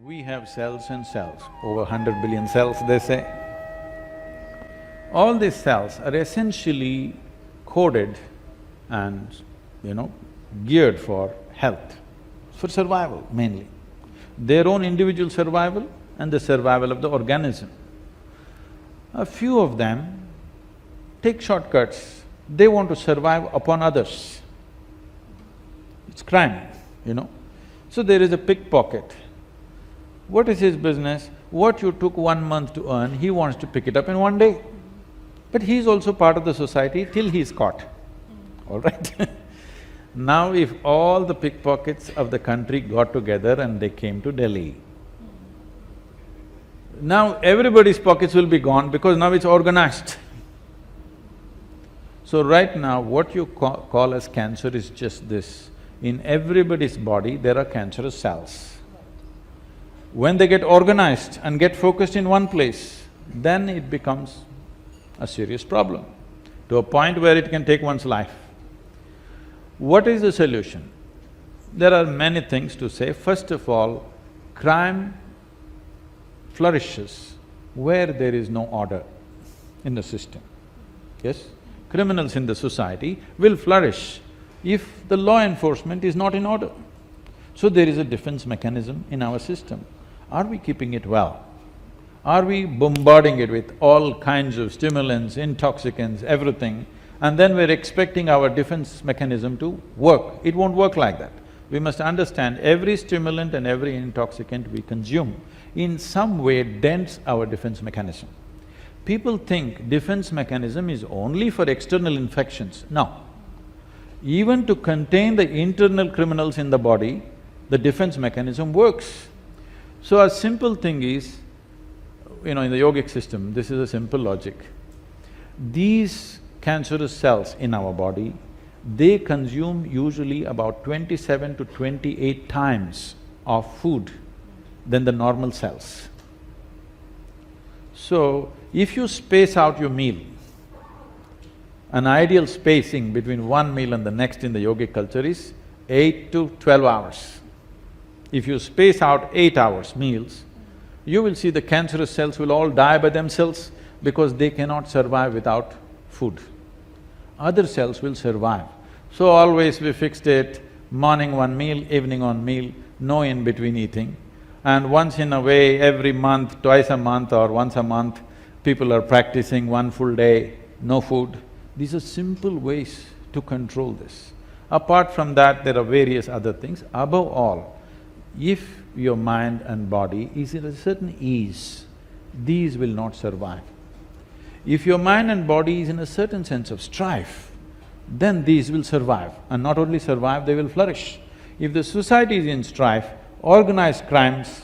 We have cells and cells, over 100 billion cells they say. All these cells are essentially coded and, geared for health, for survival mainly. Their own individual survival and the survival of the organism. A few of them take shortcuts, they want to survive upon others. It's crime, So there is a pickpocket. What is his business? What you took 1 month to earn, he wants to pick it up in 1 day. But he's also part of the society till he's caught, all right? Now if all the pickpockets of the country got together and they came to Delhi, now everybody's pockets will be gone because now it's organized. So right now, what you call as cancer is just this. In everybody's body, there are cancerous cells. When they get organized and get focused in one place, then it becomes a serious problem, to a point where it can take one's life. What is the solution? There are many things to say. First of all, crime flourishes where there is no order in the system, yes? Criminals in the society will flourish if the law enforcement is not in order. So there is a defense mechanism in our system. Are we keeping it well? Are we bombarding it with all kinds of stimulants, intoxicants, everything, and then we're expecting our defense mechanism to work? It won't work like that. We must understand every stimulant and every intoxicant we consume in some way dents our defense mechanism. People think defense mechanism is only for external infections. No. Even to contain the internal criminals in the body, the defense mechanism works. So a simple thing is, in the yogic system, this is a simple logic. These cancerous cells in our body, they consume usually about 27 to 28 times of food than the normal cells. So, if you space out your meal, an ideal spacing between one meal and the next in the yogic culture is 8 to 12 hours. If you space out 8 hours meals, you will see the cancerous cells will all die by themselves because they cannot survive without food. Other cells will survive. So always we fixed it, morning one meal, evening one meal, no in-between eating. And once in a way, every month, twice a month or once a month, people are practicing 1 full day, no food. These are simple ways to control this. Apart from that, there are various other things. Above all, if your mind and body is in a certain ease, these will not survive. If your mind and body is in a certain sense of strife, then these will survive, and not only survive, they will flourish. If the society is in strife, organized crimes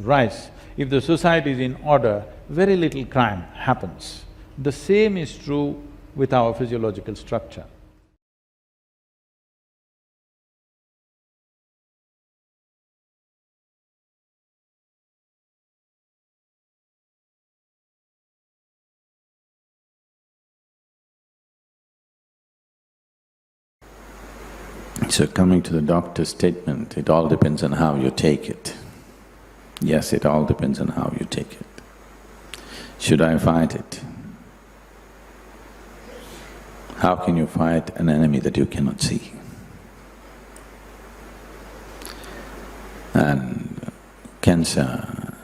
rise. If the society is in order, very little crime happens. The same is true with our physiological structure. So coming to the doctor's statement, it all depends on how you take it. Yes, it all depends on how you take it. Should I fight it? How can you fight an enemy that you cannot see? And cancer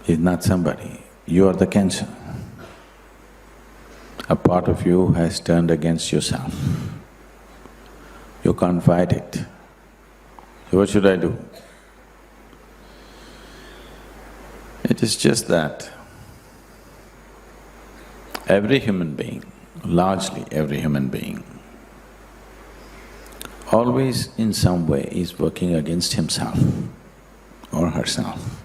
is not somebody, you are the cancer. A part of you has turned against yourself. You can't fight it. So what should I do? It is just that every human being, largely every human being, always in some way is working against himself or herself.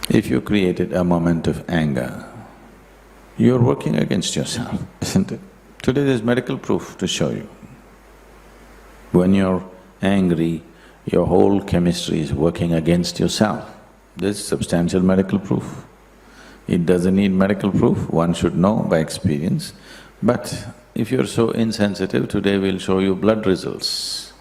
If you created a moment of anger, you're working against yourself, isn't it? Today there's medical proof to show you. When you're angry, your whole chemistry is working against yourself. There's substantial medical proof. It doesn't need medical proof, one should know by experience. But if you're so insensitive, today we'll show you blood results.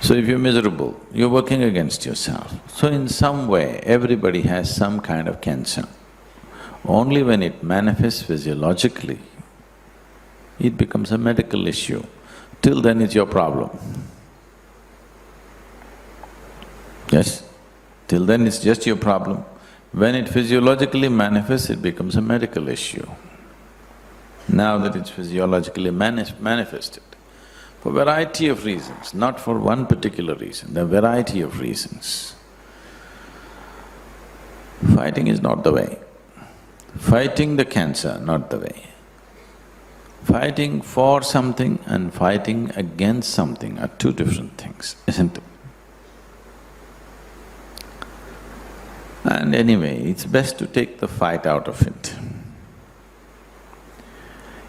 So if you're miserable, you're working against yourself. So in some way, everybody has some kind of cancer. Only when it manifests physiologically, it becomes a medical issue. Till then it's your problem. Yes? Till then it's just your problem. When it physiologically manifests, it becomes a medical issue. Now that it's physiologically manifested, for variety of reasons, not for one particular reason, there are variety of reasons. Fighting is not the way. Fighting the cancer, not the way. Fighting for something and fighting against something are two different things, isn't it? And anyway, it's best to take the fight out of it.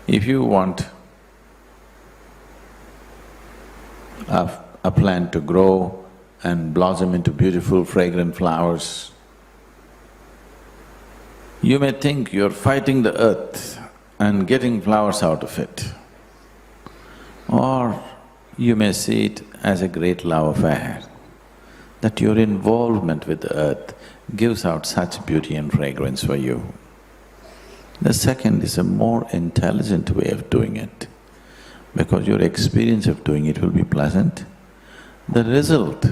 If you want a plant to grow and blossom into beautiful fragrant flowers, you may think you're fighting the earth and getting flowers out of it. Or you may see it as a great love affair, that your involvement with the earth gives out such beauty and fragrance for you. The second is a more intelligent way of doing it, because your experience of doing it will be pleasant. The result,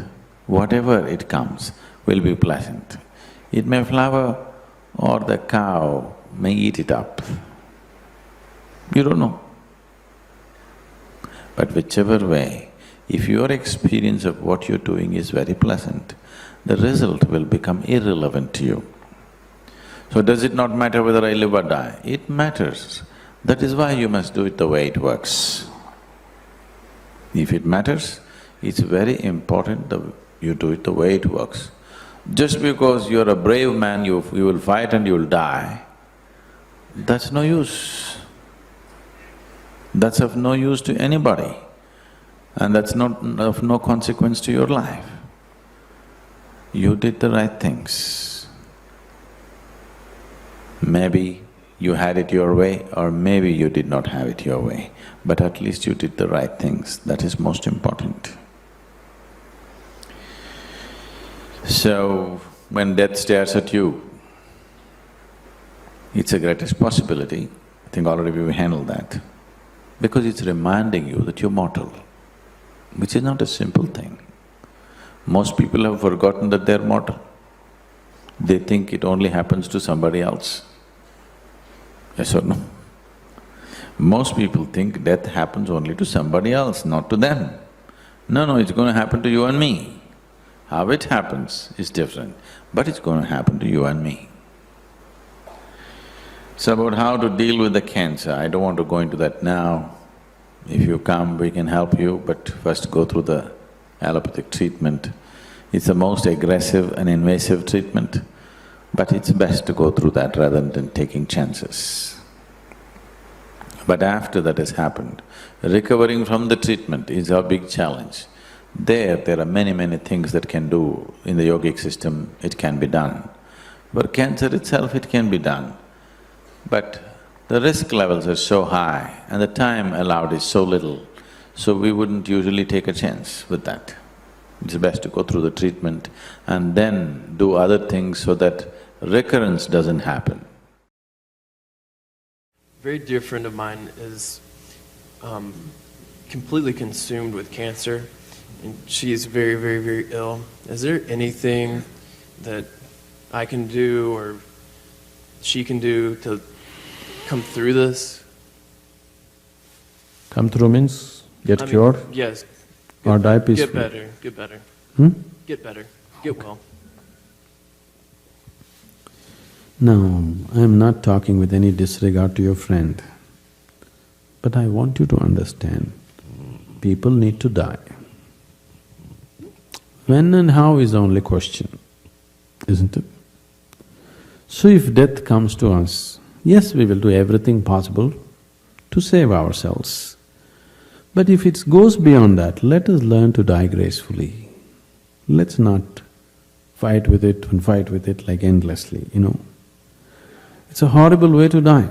whatever it comes, will be pleasant. It may flower or the cow may eat it up. You don't know. But whichever way, if your experience of what you're doing is very pleasant, the result will become irrelevant to you. So does it not matter whether I live or die? It matters. That is why you must do it the way it works. If it matters, it's very important that you do it the way it works. Just because you're a brave man, you will fight and you'll die, that's no use. That's of no use to anybody, and that's not of no consequence to your life. You did the right things. Maybe you had it your way or maybe you did not have it your way, but at least you did the right things, that is most important. So, when death stares at you, it's the greatest possibility. I think already we've handled that, because it's reminding you that you're mortal, which is not a simple thing. Most people have forgotten that they're mortal. They think it only happens to somebody else. Yes or no? Most people think death happens only to somebody else, not to them. No, it's going to happen to you and me. How it happens is different, but it's going to happen to you and me. So about how to deal with the cancer, I don't want to go into that now. If you come, we can help you, but first go through the allopathic treatment. It's the most aggressive and invasive treatment, but it's best to go through that rather than taking chances. But after that has happened, recovering from the treatment is our big challenge. There are many things that can do. In the yogic system, it can be done. For cancer itself, it can be done. But the risk levels are so high and the time allowed is so little, so we wouldn't usually take a chance with that. It's best to go through the treatment and then do other things so that recurrence doesn't happen. A very dear friend of mine is completely consumed with cancer, and she is very ill. Is there anything that I can do or she can do to come through this? Come through means get cured? Yes. Or die peacefully? Get better. Get better, get well. No, I am not talking with any disregard to your friend. But I want you to understand, people need to die. When and how is the only question, isn't it? So if death comes to us, yes, we will do everything possible to save ourselves. But if it goes beyond that, let us learn to die gracefully. Let's not fight with it and fight with it like endlessly, It's a horrible way to die.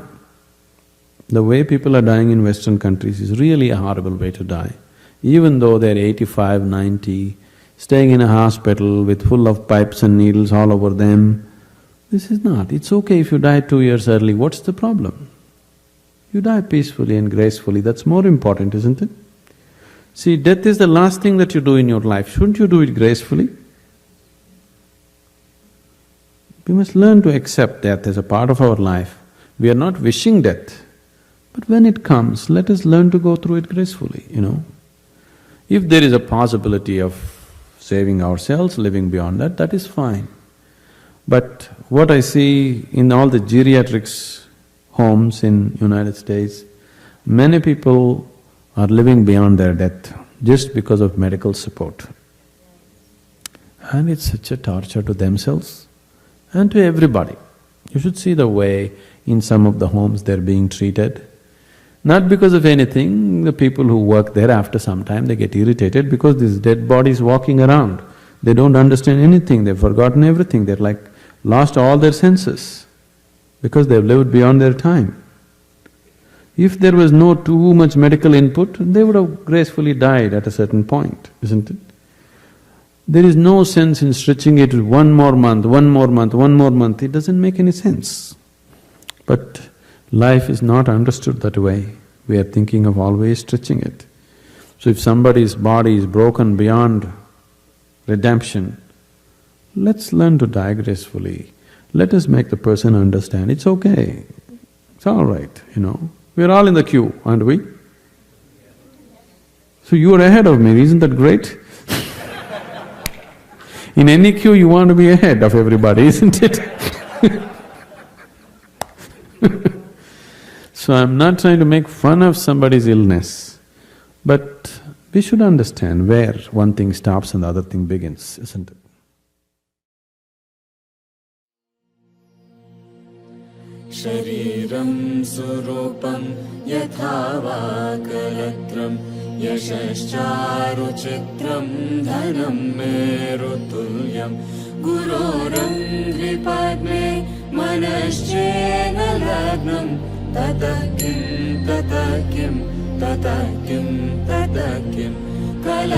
The way people are dying in Western countries is really a horrible way to die. even though they're 85, 90, staying in a hospital with full of pipes and needles all over them. This is not. It's okay if you die 2 years early, what's the problem? You die peacefully and gracefully, that's more important, isn't it? See, death is the last thing that you do in your life. Shouldn't you do it gracefully? We must learn to accept death as a part of our life. We are not wishing death, but when it comes, let us learn to go through it gracefully, If there is a possibility of saving ourselves, living beyond that, that is fine. But what I see in all the geriatrics homes in United States, many people are living beyond their death just because of medical support. And it's such a torture to themselves and to everybody. You should see the way in some of the homes they're being treated. Not because of anything, the people who work there after some time they get irritated because these dead bodies walking around. They don't understand anything, they've forgotten everything, they're like lost all their senses because they've lived beyond their time. If there was no too much medical input, they would have gracefully died at a certain point, isn't it? There is no sense in stretching it 1 more month, 1 more month, 1 more month, it doesn't make any sense. But life is not understood that way, we are thinking of always stretching it. So if somebody's body is broken beyond redemption, let's learn to die gracefully. Let us make the person understand, it's okay, it's all right, We're all in the queue, aren't we? So you are ahead of me, isn't that great? In any queue you want to be ahead of everybody, isn't it? So I'm not trying to make fun of somebody's illness, but we should understand where one thing stops and the other thing begins, isn't it? शरीरं सुरूपं यथा वा कलत्रं यशश्चारुचित्रं धनं मेरुतुल्यं गुरोरङ्घ्रिपद्मे मनश्चेन लग्नं ततः किं ततः किं ततः किं ततः किं कल